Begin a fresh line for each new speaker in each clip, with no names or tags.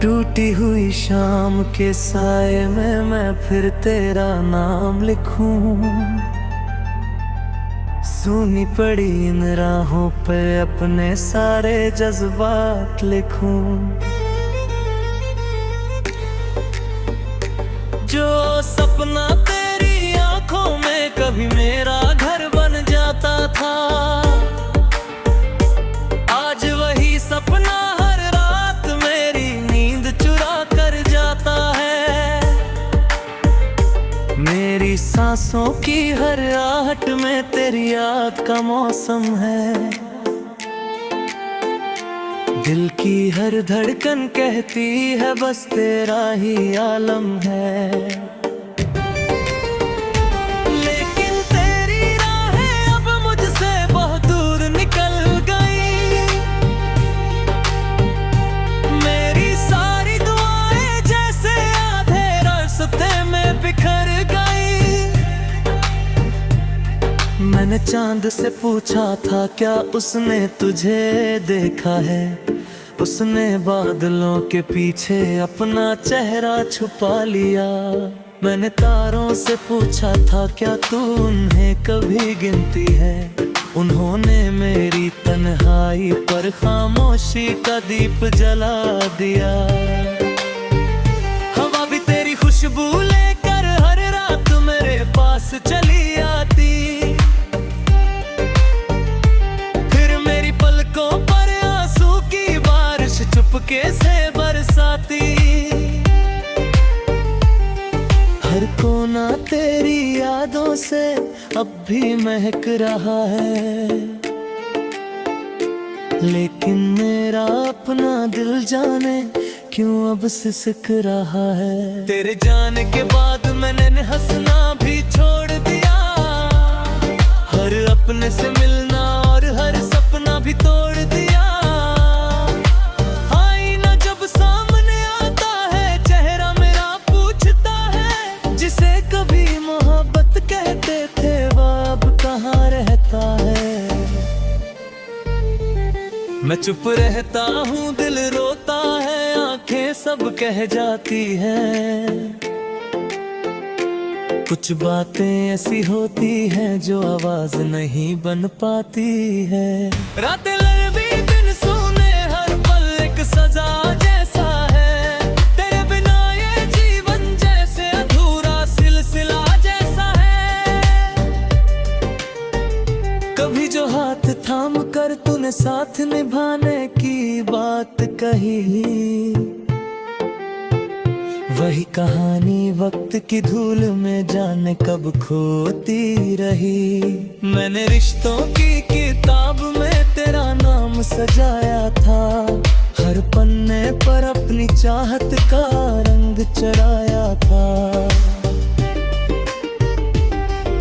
टूटी हुई शाम के साए में मैं फिर तेरा नाम लिखूं। सूनी पड़ी इन राहों पे अपने सारे जज्बात लिखूं। जो सपना तेरी आंखों में कभी मेरा घर बन जाता था, आज वही सपना हर रात मेरी नींद चुरा कर जाता है। मेरी सांसों की हर आहट में तेरी याद का मौसम है। दिल की हर धड़कन कहती है बस तेरा ही आलम है। लेकिन तेरी राहें अब मुझसे बहुत दूर निकल गई। मेरी सारी दुआएं जैसे आधे रास्ते में बिखर गई। मैंने चांद से पूछा था क्या उसने तुझे देखा है। उसने बादलों के पीछे अपना चेहरा छुपा लिया। मैंने तारों से पूछा था क्या तू उन्हें कभी गिनती है। उन्होंने मेरी तन्हाई पर खामोशी का दीप जला दिया। हवा भी तेरी खुशबू लेकर हर रात मेरे पास चली आती। फिर मेरी पलकों पर चुपके से बरसाती। हर कोना तेरी यादों से अब भी महक रहा है। लेकिन मेरा अपना दिल जाने क्यों अब सिसक रहा है। तेरे जाने के बाद मैंने हंसना भी छोड़ दिया। हर अपने से मिलना और हर सपना भी तोड़ दिया। मैं चुप रहता हूँ, दिल रोता है, आंखें सब कह जाती हैं। कुछ बातें ऐसी होती हैं जो आवाज नहीं बन पाती है। रातें लंबी दिन सुने हर पल एक सजा जैसा है। तेरे बिना ये जीवन जैसे अधूरा सिलसिला जैसा है। कभी जो हाथ थाम कर तूने साथ निभाने की बात कही, वही कहानी वक्त की धूल में जाने कब खोती रही। मैंने रिश्तों की किताब में तेरा नाम सजाया था। हर पन्ने पर अपनी चाहत का रंग चढ़ाया था।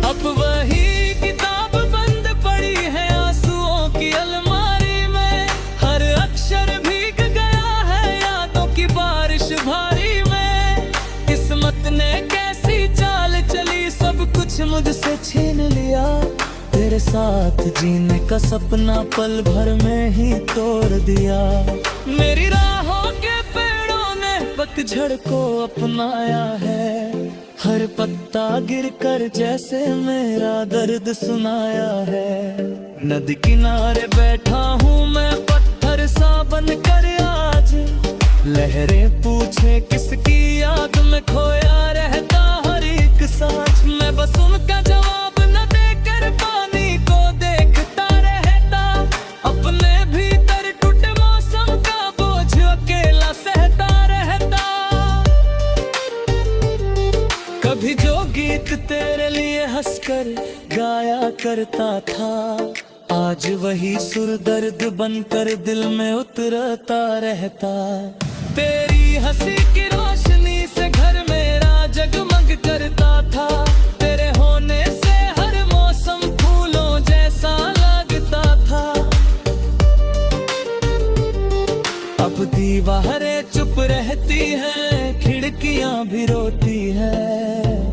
अब वही मुझसे छीन लिया। तेरे साथ जीने का सपना पल भर में ही तोड़ दिया। मेरी राहों के पेड़ों ने पतझड़ को अपनाया है। हर पत्ता गिरकर जैसे मेरा दर्द सुनाया है। नदी किनारे बैठा हूँ मैं पत्थर सा बनकर आज। लहरें पूछे किसकी याद में खोया रहता हर एक सांस। मैं बस उनका जवाब न देकर पानी को देखता रहता। अपने भीतर टूटे मौसम का बोझ अकेला सहता रहता। कभी जो गीत तेरे लिए हंसकर गाया करता था, आज वही सुर दर्द बनकर दिल में उतरता रहता। तेरी हंसी की रोशनी से घर मेरा जगमग करता था। तेरे होने से हर मौसम फूलों जैसा लगता था। अब दीवारें चुप रहती हैं, खिड़कियां भी रोती हैं।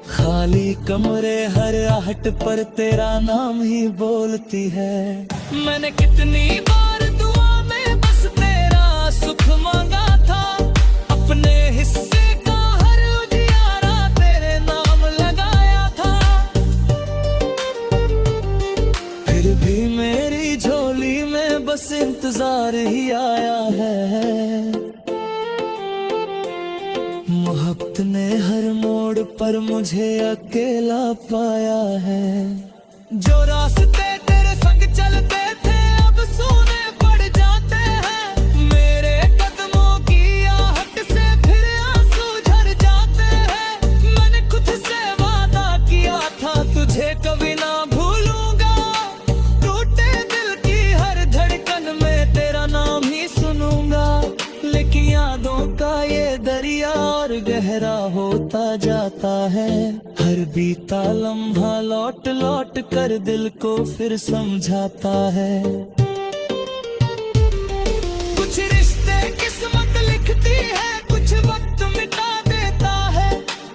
खाली कमरे हर आहट पर तेरा नाम ही बोलती है। मैंने कितनी बार दुआ में बस तेरा हिस्से का हर उजियारा तेरे नाम लगाया था। फिर भी मेरी झोली में बस इंतजार ही आया है। मोहब्बत ने हर मोड़ पर मुझे अकेला पाया है। जो रास्ते तेरे संग चलते थे अब सूने पड़ जाते हैं। मेरे कदमों की आहट से फिर आंसू झर जाते हैं। मैंने खुद से वादा किया था तुझे कभी ना भूलूंगा। टूटे दिल की हर धड़कन में तेरा नाम ही सुनूंगा। लेकिन यादों का ये दरिया और गहरा होता जाता है। हर बीता लम्हा लौट लौट कर दिल को फिर समझाता है। कुछ रिश्ते किस्मत लिखती है, कुछ वक्त मिटा देता है।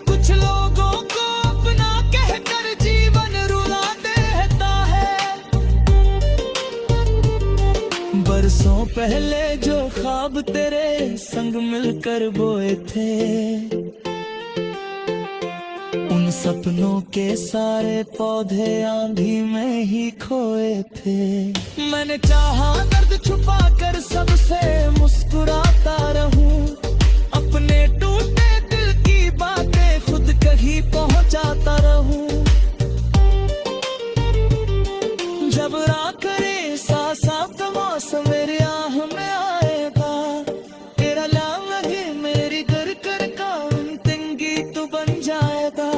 कुछ लोगों को अपना कहकर जीवन रुला देता है। बरसों पहले जो ख्वाब तेरे संग मिलकर बोए थे, उन सपनों के सारे पौधे आंधी में ही खोए थे। मैंने चाहा दर्द छुपा कर सबसे मुस्कुराता रहूं। अपने टूटे दिल की बातें खुद कहीं पहुंचाता रहूं। जब रात करे साफ मौसम मेरी आह में आएगा। तेरा नाम लगे मेरी घर कर का अंतिम गीत बन जाएगा।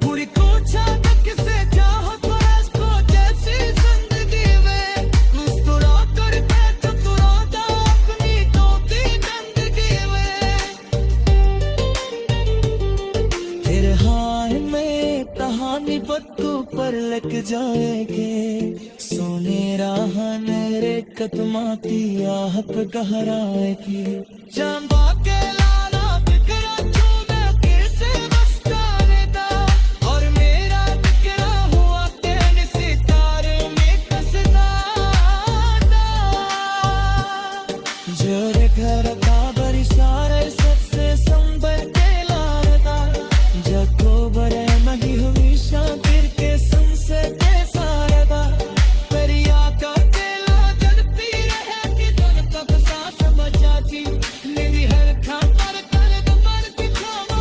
पूरी कोचा तक से चाहो तो इसको जैसी जिंदगी में मुस्कुरा कर चतुराता अपनी टोपी गंदगी में। तेरे हाथ में कहानी बत्तू पर लग जाएंगे। सोने राह मेरे कदमा की आह पे गहराएगी। चंबा के लाला बिखरा चूमे फिर से बस करेगा। और मेरा बिखरा हुआ तेरे सितारे में कसदा जोरे घर का बड़ी सारे सबसे संभल के लारदा। जको बरे मही हमेशा फिर के संसे के सारदा। मेरी आका तेला जलती रहे कि तुम तक सांस बचाती। मेरी हर खातर कर दो मर की खामा।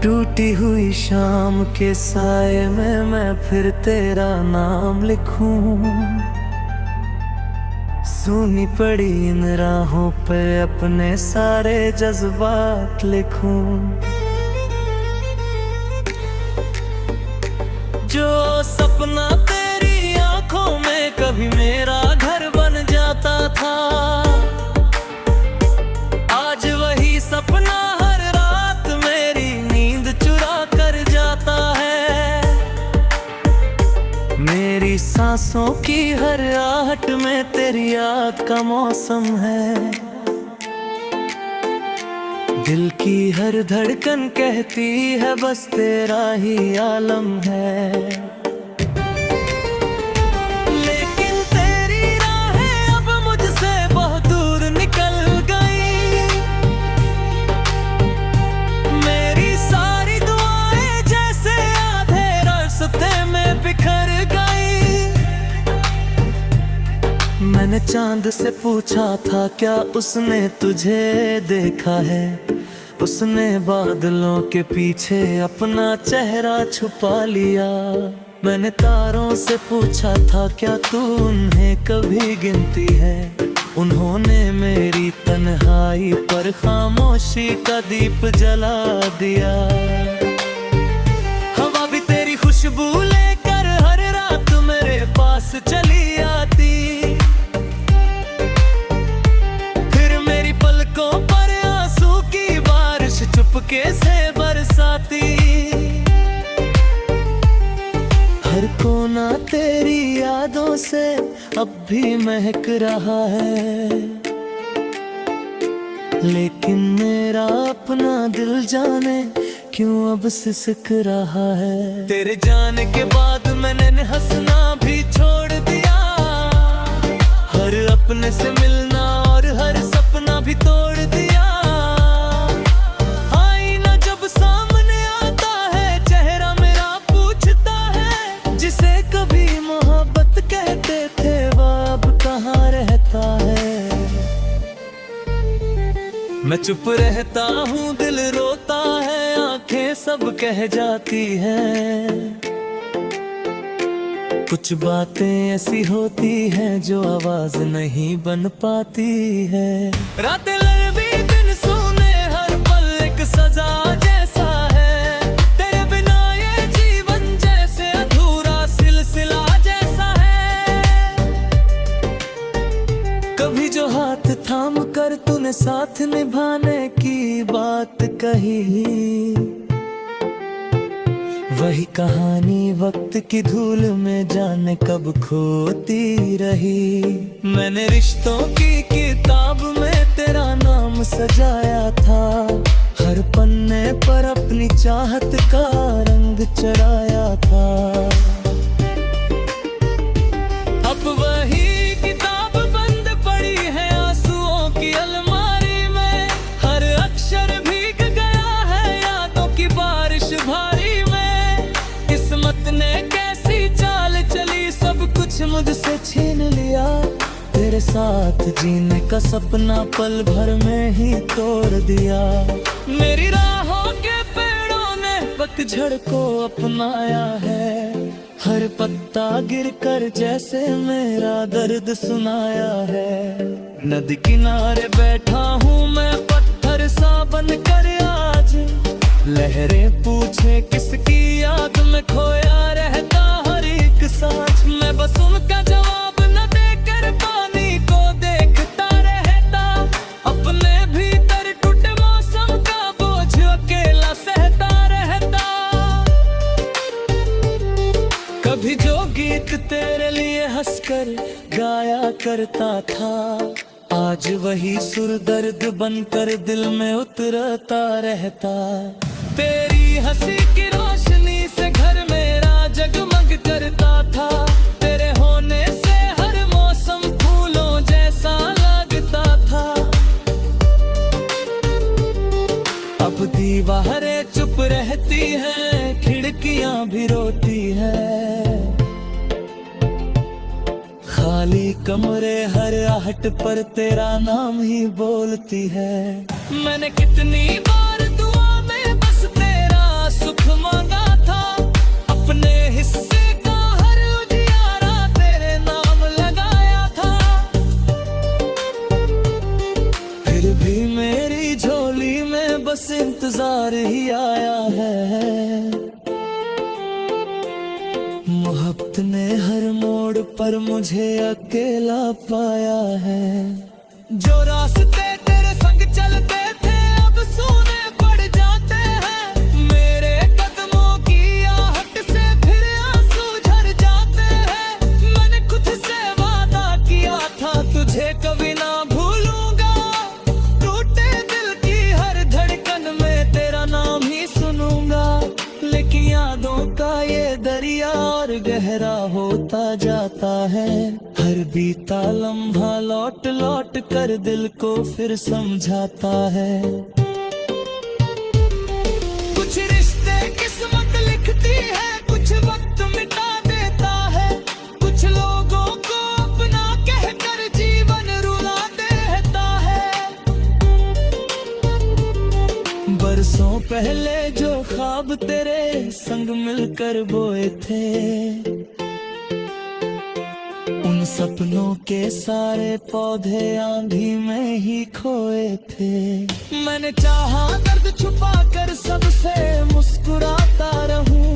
टूटी हुई शाम के साए में मैं फिर तेरा नाम लिखूं। सूनी पड़ी इन राहों पे अपने सारे जज्बात लिखूं। जो सपना तेरी आंखों में कभी मेरा घर बन जाता था, आज वही सपना हर रात मेरी नींद चुरा कर जाता है। मेरी सांसों की हर आहट में तेरी याद का मौसम है। दिल की हर धड़कन कहती है बस तेरा ही आलम है। लेकिन तेरी राहें अब मुझसे बहुत दूर निकल गई। मेरी सारी दुआएं जैसे आधे रास्ते में बिखर गई। मैंने चांद से पूछा था क्या उसने तुझे देखा है। उसने बादलों के पीछे अपना चेहरा छुपा लिया। मैंने तारों से पूछा था क्या तू उन्हें कभी गिनती है। उन्होंने मेरी तन्हाई पर खामोशी का दीप जला दिया। हवा भी तेरी खुशबू लेकर हर रात मेरे पास चली आती। फिर मेरी पलकों पर आंसू की बारिश चुपके से बरसाती। हर कोना तेरी यादों से अब भी महक रहा है। लेकिन मेरा अपना दिल जाने क्यों अब सिसक रहा है। तेरे जाने के बाद मैंने हंसना भी छोड़ दिया, हर अपने से मिलना और हर सपना भी तोड़ दिया। आईना जब सामने आता है, चेहरा मेरा पूछता है, जिसे कभी मोहब्बत कहते थे वो अब कहाँ रहता है। मैं चुप रहता हूँ, दिल रोता है, आंखें सब कह जाती हैं। कुछ बातें ऐसी होती हैं जो आवाज नहीं बन पाती है। रातें लंबी दिन सुने, हर पल एक सजा जैसा है। तेरे बिना ये जीवन जैसे अधूरा सिलसिला जैसा है। कभी जो हाथ थाम कर तूने साथ निभाने की बात कही, वही कहानी वक्त की धूल में जाने कब खोती रही। मैंने रिश्तों की किताब में तेरा नाम सजाया था, हर पन्ने पर अपनी चाहत का रंग चढ़ाया था। अब वही किताब बंद पड़ी है आंसुओं की अलमारी में, हर अक्षर भीग गया है यादों की बारिश भारी में। किस्मत ने कैसी चाल चली, सब कुछ मुझसे छीन लिया। तेरे साथ जीने का सपना पल भर में ही तोड़ दिया। मेरी राहों के पेड़ों ने पतझड़ को अपनाया है, हर पत्ता गिरकर जैसे मेरा दर्द सुनाया है। नदी किनारे बैठा हूँ मैं पत्थर सा बनकर आज, लहरें पूछे किसकी याद में खोया रहता हर एक सांस। मैं बस उनका जवाब न देकर पानी को देखता रहता, अपने भीतर टूटे मौसम का बोझ अकेला सहता रहता। कभी जो गीत तेरे लिए हंसकर गाया करता था, आज वही सुर दर्द बनकर दिल में उतरता रहता। तेरी हंसी की रोशनी से घर मेरा जगमग करता था, तेरे होने से हर मौसम फूलों जैसा लगता था। अब दीवारें चुप रहती हैं, खिड़कियां भी रोती हैं, खाली कमरे हर आहट पर तेरा नाम ही बोलती है। मैंने कितनी बार दुआ में बस तेरा सुख मांगा था, अपने हिस्से का हर उजियारा तेरे नाम लगाया था। फिर भी मेरी झोली में बस इंतजार ही आया है। मोहब्बत ने हर मोड़ पर मुझे अकेला पाया है। जो रास्ते तेरे संग चलते थे अब सूने पड़ जाते हैं, मेरे कदमों की आहट से फिर आंसू झर जाते हैं। मैंने खुद से वादा किया था तुझे कभी ना भूलूंगा, टूटे दिल की हर धड़कन में तेरा नाम ही सुनूंगा। लेकिन यादों का ये दरिया और गहरा होता जाता है, हर बीता लम्हा लौट लौट कर दिल को फिर समझाता है। कुछ रिश्ते किस्मत लिखती है, कुछ वक्त मिटा देता है, कुछ लोगों को अपना कहकर जीवन रुला देता है। बरसों पहले जो ख्वाब तेरे संग मिलकर बोए थे, उन सपनों के सारे पौधे आंधी में ही खोए थे। मैंने चाहा दर्द छुपा कर सबसे मुस्कुराता रहूं,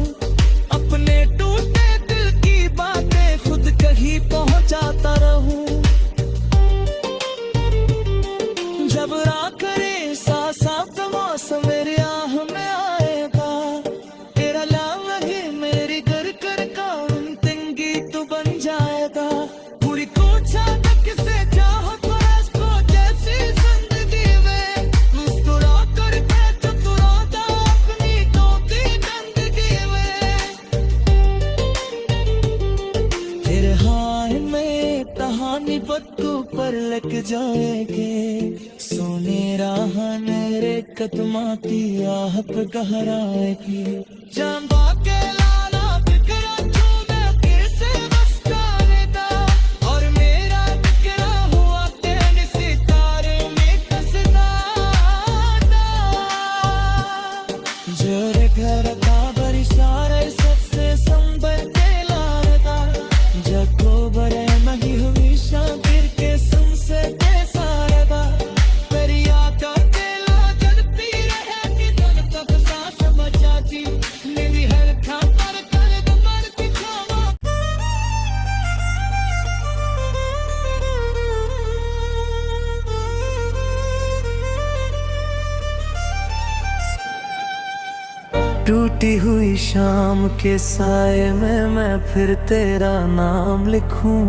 अपने टूटे दिल की बातें खुद कहीं पहुंचाता रहूं। जब रात करे साफ मौसम मेरी आह में आएगा, तेरा नाम ही मेरी घर कर का अंतिम गीत बन जाएगा। पूरी कोठा तक से चाहो तो इसको जैसी जिंदगी में मुस्कुरा कर चतुराता अपनी पानीपत पर लग जाएंगे। सोने राह मेरे कदमा की आह पे गहराएगी। जांबा के लाला बिखरा चूमे फिर से बस करेगा। और मेरा बिखरा हुआ तेरे सितारे में कसदा जोरे घर का बरिशारे सबसे संभल के लारदा। जगो बरे मही हमेशा गिर के सुनसे के सारदा। मेरी आका के लाजन पी रहे कि तन तक सांस बचाती। मेरी हर खातर कर दमर की खावा। टूटी हुई शाम के साए में मैं फिर तेरा नाम लिखूं।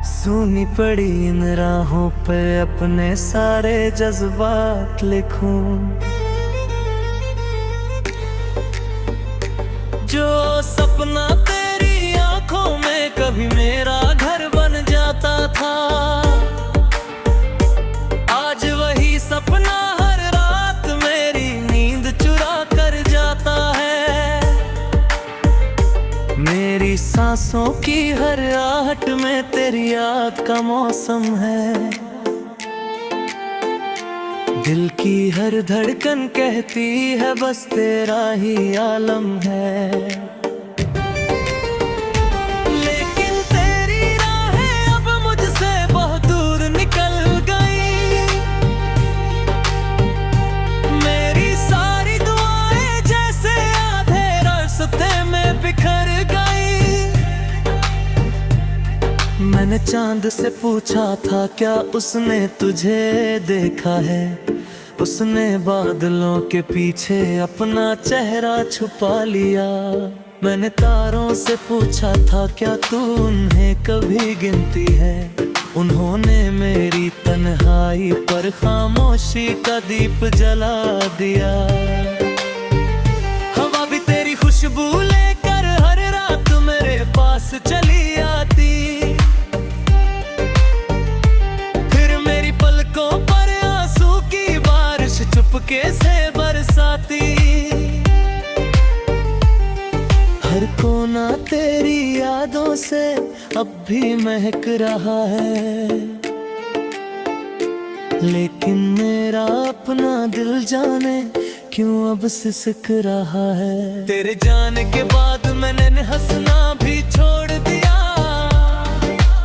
सूनी पड़ी इन राहों पे अपने सारे जज्बात लिखूं। जो सपना तेरी आंखों में कभी मेरा घर बन जाता था, आज वही सपना हर रात मेरी नींद चुरा कर जाता है। मेरी सांसों की हर आहट में तेरी याद का मौसम है। दिल की हर धड़कन कहती है बस तेरा ही आलम है। लेकिन तेरी राहें अब मुझसे बहुत दूर निकल गई। मेरी सारी दुआएं जैसे आधे रास्ते में बिखर गई। मैंने चांद से पूछा था क्या उसने तुझे देखा है। उसने बादलों के पीछे अपना चेहरा छुपा लिया। मैंने तारों से पूछा था क्या तू उन्हें कभी गिनती है। उन्होंने मेरी तन्हाई पर खामोशी का दीप जला दिया। हवा भी तेरी खुशबू लेकर हर रात मेरे पास चली आती। फिर मेरी पलकों पर आंसू की बारिश चुपके से बरसाती। हर कोना तेरी यादों से अब भी महक रहा है। लेकिन मेरा अपना दिल जाने क्यों अब सिसक रहा है। तेरे जाने के बाद मैंने हंसना भी छोड़ दिया।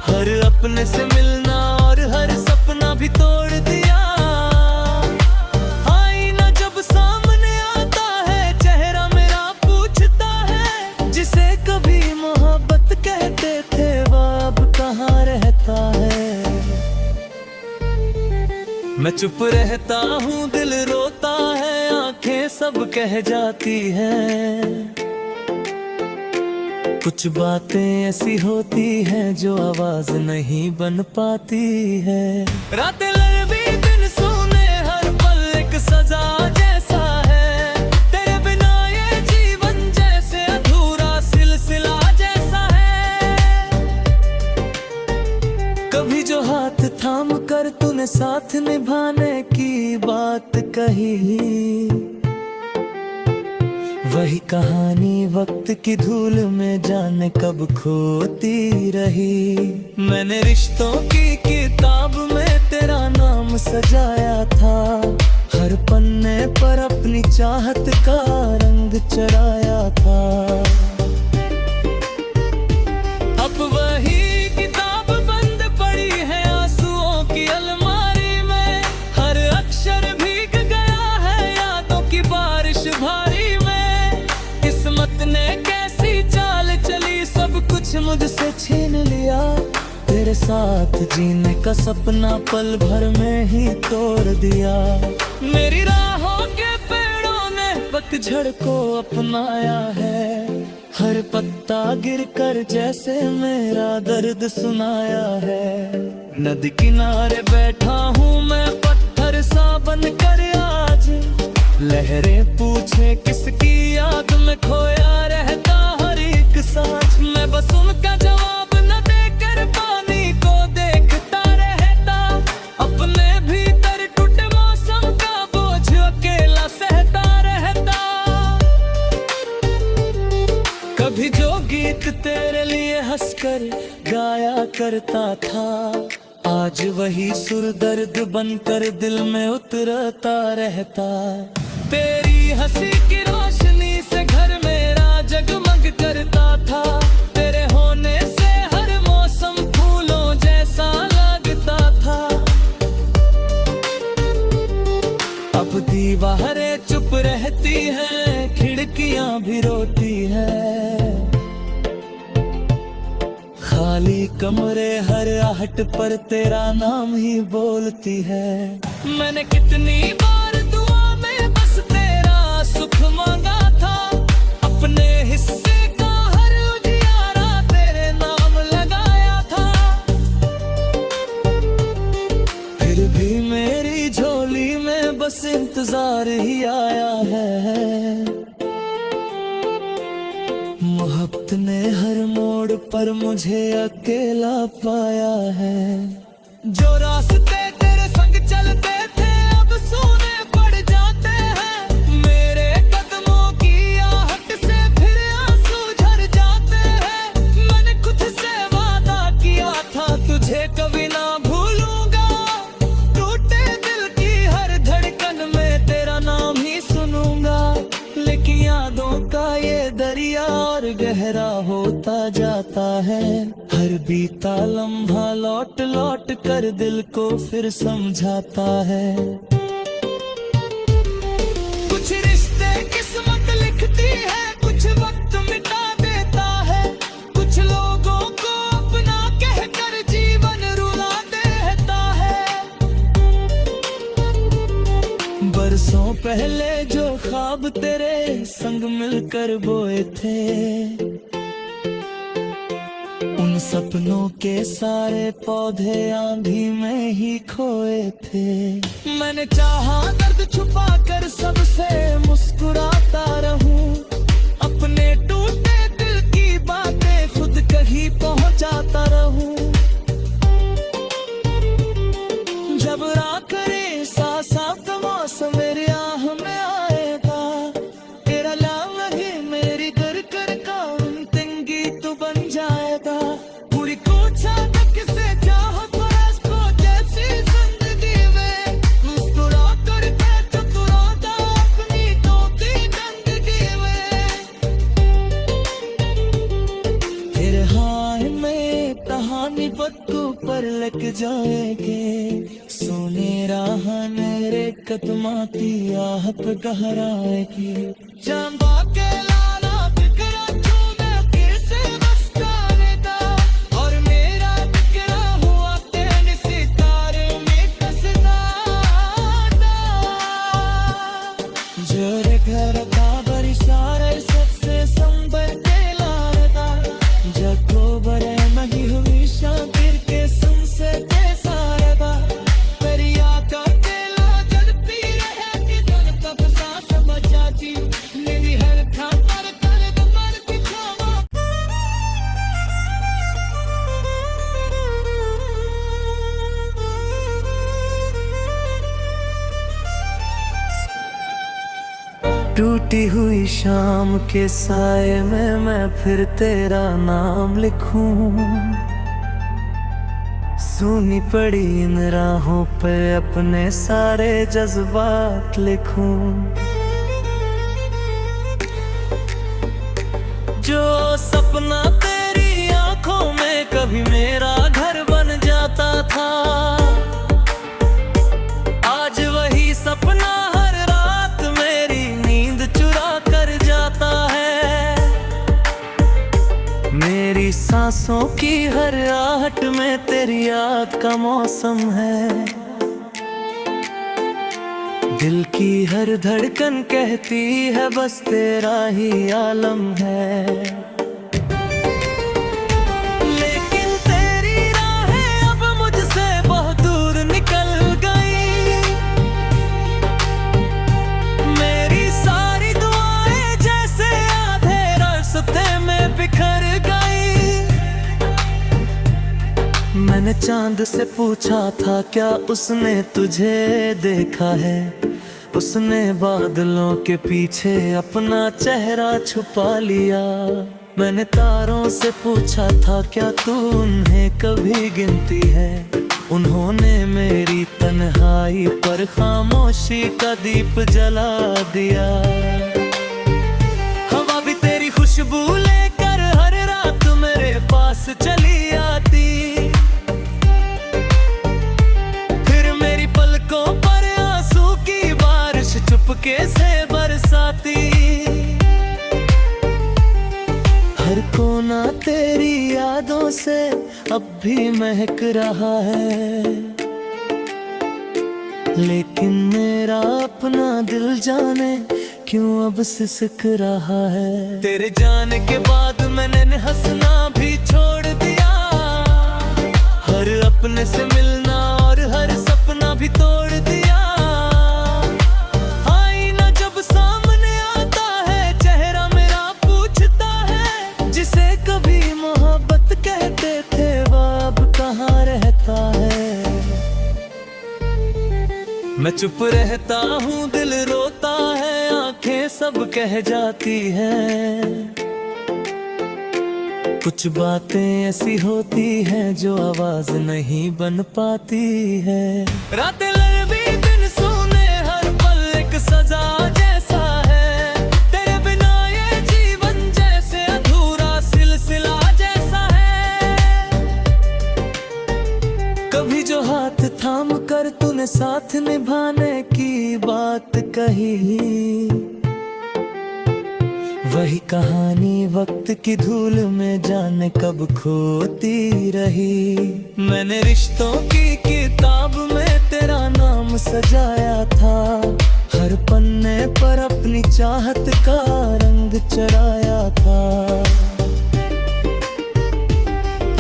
हर अपने से मिलना और हर सपना भी तोड़ दिया। आईना जब सामने आता है चेहरा मेरा पूछता है। जिसे कभी मोहब्बत कहते थे वो अब कहाँ रहता है। मैं चुप रहता हूँ दिल रोता है आंखें सब कह जाती हैं। कुछ बातें ऐसी होती हैं जो आवाज नहीं बन पाती है। रातें लंबी दिन सुने हर पल एक सजा जैसा है। तेरे बिना ये जीवन जैसे अधूरा सिलसिला जैसा है। कभी जो हाथ थाम कर तूने साथ निभाने की बात कही। वही कहानी वक्त की धूल में जाने कब खोती रही। मैंने रिश्तों की किताब में तेरा नाम सजाया था। हर पन्ने पर अपनी चाहत का रंग चढ़ाया था। अब वही किताब बंद पड़ी है आंसुओं की अलमारी में। हर अक्षर भीग गया है यादों की बारिश भारी में। किस्मत ने कैसी चाल चली सब कुछ मुझसे छीन लिया। तेरे साथ जीने का सपना पल भर में ही तोड़ दिया। मेरी राहों के पेड़ों ने पतझड़ को अपनाया है। हर पत्ता गिरकर जैसे मेरा दर्द सुनाया है। नदी किनारे बैठा हूँ मैं पत्थर सा बनकर आज। लहरें पूछे किसकी याद में खोया रहता हर एक सांस। मैं बस उनका जवाब न देकर कभी जो गीत तेरे लिए हंसकर गाया करता था, आज वही सुर दर्द बनकर दिल में उतरता रहता। तेरी हंसी की रोशनी से घर मेरा जगमग करता था, तेरे होने से हर मौसम फूलों जैसा लगता था। अब दीवारें चुप रहती हैं, खिड़कियां भी रोती हैं, खाली कमरे हर आहट पर तेरा नाम ही बोलती है। मैंने कितनी बार दुआ में बस तेरा सुख मांगा था, अपने हिस्से का हर उजियारा तेरे नाम लगाया था। फिर भी मेरी झोली में बस इंतजार ही आया है। मोहब्बत ने हर मोड़ पर मुझे अकेला पाया है। जो रास्ते तेरे संग चलते थे अब सूने पड़ जाते हैं, मेरे कदमों की आहट से फिर आंसू झर जाते हैं। मैंने खुद से वादा किया था तुझे कभी ना भूलूंगा, टूटे दिल की हर धड़कन में तेरा नाम ही सुनूंगा। लेकिन यादों का ये दरिया और गहरा होता जाता है, हर बीता लम्हा लौट लौट कर दिल को फिर समझाता है। कुछ रिश्ते किस्मत लिखती है, कुछ वक्त मिटा देता है, कुछ लोगों को अपना कहकर जीवन रुला देता है। बरसों पहले जो ख्वाब तेरे संग मिलकर बोए थे, उन सपनों के सारे पौधे आंधी में ही खोए थे। मैंने चाहा दर्द छुपा कर सबसे मुस्कुराता रहूं, अपने टूटे दिल की बातें खुद कहीं पहुंचाता रहूं। जब रात करे साफ मौसम मेरी आह में आएगा, तेरा नाम ही मेरी घर कर का अंतिम गीत बन जाएगा। पूरी कोठा तक से चाहो परस को जैसी जिंदगी में, मुस्कुरा कर चतुराता अपनी तोती जिंदगी में। तेरे हाय में कहानी बत्तू पर लग जाएंगे, सोने राह मेरे कदमा की आह पे गहराएगी। चंबा के लाला बिखरा चूमे फिर से बस करेगा, और मेरा बिखरा हुआ तेरे सितारे में कसदा। जोरे घर का बड़ी सारे सबसे संभल के लादा, जगो बरे मही हमेशा गिर के सुनसे कैसा रहेगा। मेरी आका तेला जलती रहे कि जल तक सांस बचाती, मेरी हर खातर कर दो मर पिछावा। टूटी हुई शाम के साए में मैं फिर तेरा नाम लिखूं, सूनी पड़ी इन राहों पे अपने सारे जज्बात लिखूं। जो सपना तेरी आंखों में कभी मेरा घर बन जाता था, आज वही सपना हर रात मेरी नींद चुरा कर जाता है। मेरी सांसों की हर आहट में तेरी याद का मौसम है, दिल की हर धड़कन कहती है बस तेरा ही आलम है। लेकिन तेरी राहें अब मुझसे बहुत दूर निकल गई, मेरी सारी दुआएं जैसे आधे रास्ते में बिखर गई। मैंने चांद से पूछा था क्या उसने तुझे देखा है, उसने बादलों के पीछे अपना चेहरा छुपा लिया। मैंने तारों से पूछा था क्या तू उन्हें कभी गिनती है। उन्होंने मेरी तन्हाई पर खामोशी का दीप जला दिया। हवा भी तेरी खुशबू लेकर हर रात मेरे पास चली आती। फिर मेरी पलकों पर आंसू की बारिश चुपके से बरसाती। हर कोना तेरी यादों से अब भी महक रहा है, लेकिन मेरा अपना दिल जाने क्यों अब सिसक रहा है। तेरे जाने के बाद मैंने हंसना भी छोड़ दिया। हर अपने से मिलना और हर सपना भी तोड़ दिया। आईना जब सामने आता है चेहरा मेरा पूछता है, जिसे कभी मोहब्बत कहते थे वो अब कहाँ रहता है। मैं चुप रहता हूँ, दिल रोता है, आंखें सब कह जाती हैं। कुछ बातें ऐसी होती हैं जो आवाज नहीं बन पाती है। रातें लंबी दिन सुने हर पल एक सजा जैसा है। तेरे बिना ये जीवन जैसे अधूरा सिलसिला जैसा है। कभी जो हाथ थाम कर तूने साथ निभाने की बात कही, वही कहानी वक्त की धूल में जाने कब खोती रही। मैंने रिश्तों की किताब में तेरा नाम सजाया था। हर पन्ने पर अपनी चाहत का रंग चढ़ाया था।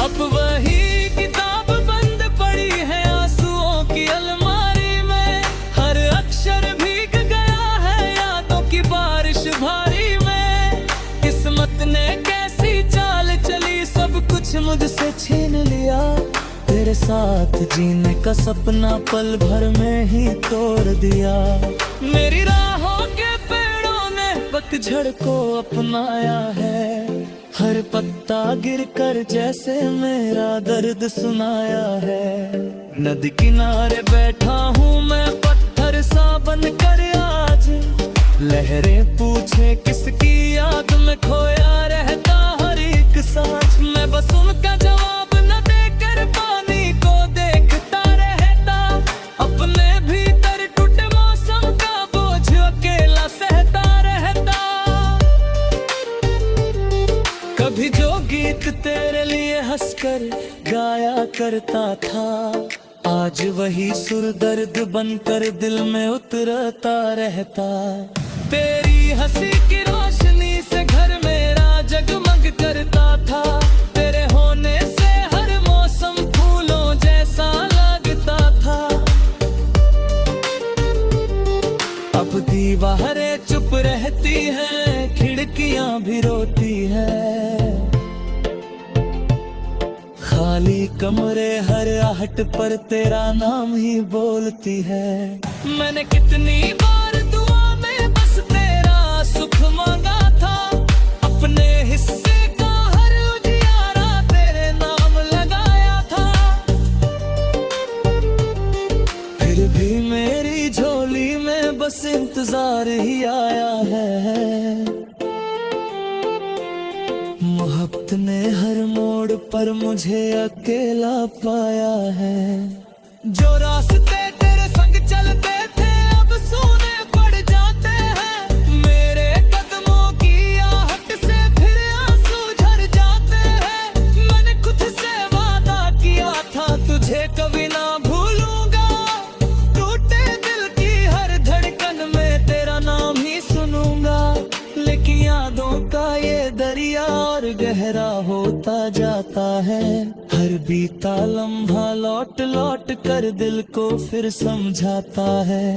अब वही किताब बंद पड़ी है आंसुओं की अलमारी में। हर अक्षर भीग गया है यादों की बारिश भारी में। किस्मत ने कैसी चाल चली, सब कुछ मुझसे छीन लिया। तेरे साथ जीने का सपना पल भर में ही तोड़ दिया। मेरी राहों के पेड़ों ने पतझड़ को अपनाया है। हर पत्ता गिरकर जैसे मेरा दर्द सुनाया है। नदी किनारे बैठा हूँ मैं पत्थर सा बनकर आज। लहरें पूछे किसकी याद में खोया रहता हर एक सांस। मैं बस उनका जवाब न देकर पानी को देखता रहता। अपने भीतर टूटे मौसम का बोझ अकेला सहता रहता। कभी जो गीत तेरे लिए हंसकर गाया करता था, आज वही सुर दर्द बनकर दिल में उतरता रहता। तेरी हंसी की रोशनी से घर मेरा जगमग करता था। तेरे होने से हर मौसम फूलों जैसा लगता था। अब दीवारें चुप रहती हैं, खिड़कियां भी रोती हैं। खाली कमरे हर आहट पर तेरा नाम ही बोलती है। मैंने कितनी बार दुआ में बस तेरा सुख मांगा था। अपने हिस्से का हर उजियारा तेरे नाम लगाया था। फिर भी मेरी झोली में बस इंतजार ही आया है। मोहब्बत ने हर मोड़ पर मुझे अकेला पाया है। जो रास्ते तेरे संग चलते थे अब सूने पड़ जाते हैं। मेरे कदमों की आहट से फिर आंसू झर जाते हैं। मैंने खुद से वादा किया था तुझे कभी ना भूलूंगा। टूटे दिल की हर धड़कन में तेरा नाम ही सुनूंगा। लेकिन यादों का ये दरिया और गहरा होता जाता है। हर बीता लम्हा लौट लौट कर दिल को फिर समझाता है।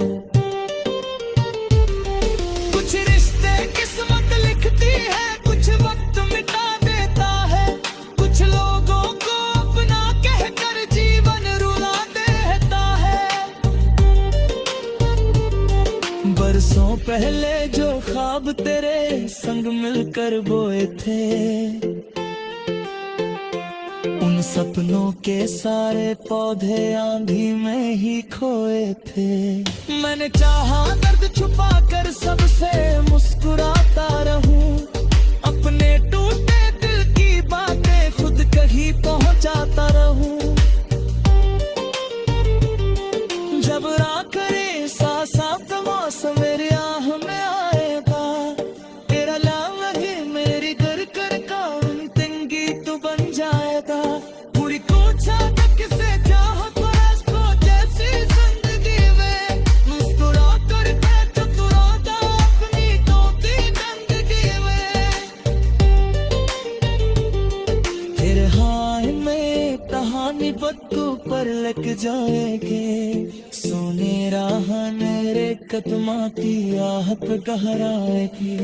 कुछ रिश्ते किस्मत लिखती है, कुछ वक्त मिटा देता है। कुछ लोगों को अपना कहकर जीवन रुला देता है। बरसों पहले जो ख्वाब ख्वाब तेरे संग मिलकर बोए थे, उन सपनों के सारे पौधे आंधी में ही खोए थे। मैंने चाहा दर्द छुपा कर सबसे मुस्कुराता रहूं, अपने टूटे दिल की बातें खुद कहीं पहुंचाता रहूं। जब रात करे साफ मौसम मेरी आह में आएगा, तेरा नाम ही मेरी घर कर का अंतिम गीत बन जाएगा। पूरी कोठा तक से चाहत को जैसी जिंदगी में मुस्कुरा कर चतुराता अपनी तोती जिंदगी में। तेरे हाय में कहानी बत्तू पर लग जाएंगे, सोने राह मेरे कदमा की आहट गहराएगी।